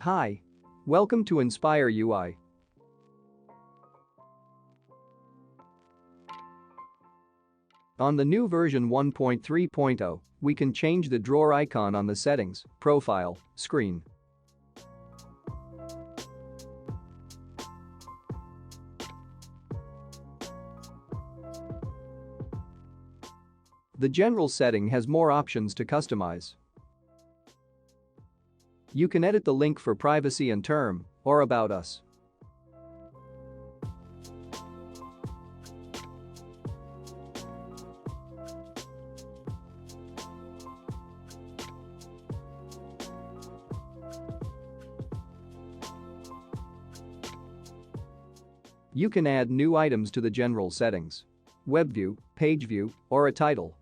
Hi. Welcome to Inspire UI. On the new version 1.3.0, we can change the drawer icon on the settings, profile, screen. The general setting has more options to customize. You can edit the link for privacy and term, or about us. You can add new items to the general settings. Webview, Pageview, or a title.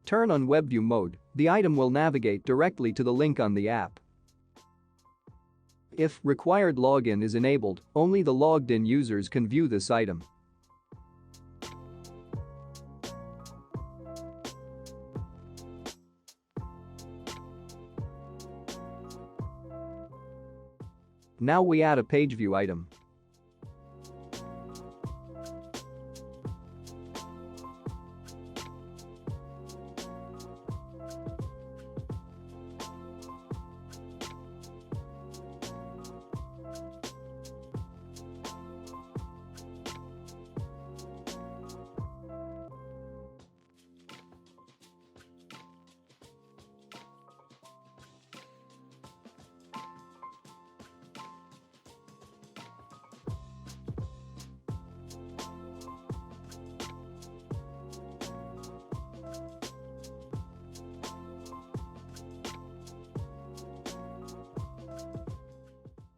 Turn on Webview mode, the item will navigate directly to the link on the app. If required login is enabled, only the logged-in users can view this item. Now we add a Pageview item.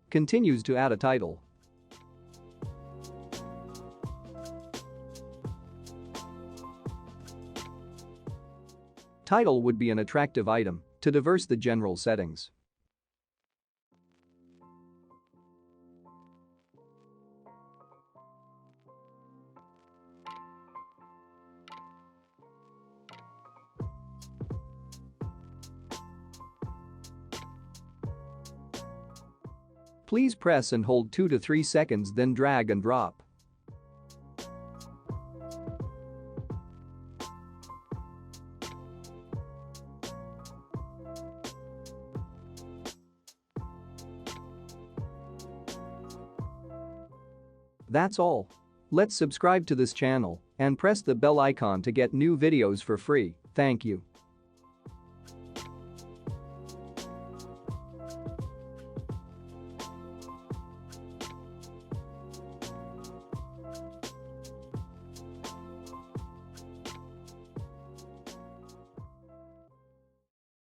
Continues to add a title. Title would be an attractive item to diverse the general settings. Please press and hold 2 to 3 seconds, then drag and drop. That's all. Let's subscribe to this channel and press the bell icon to get new videos for free. Thank you.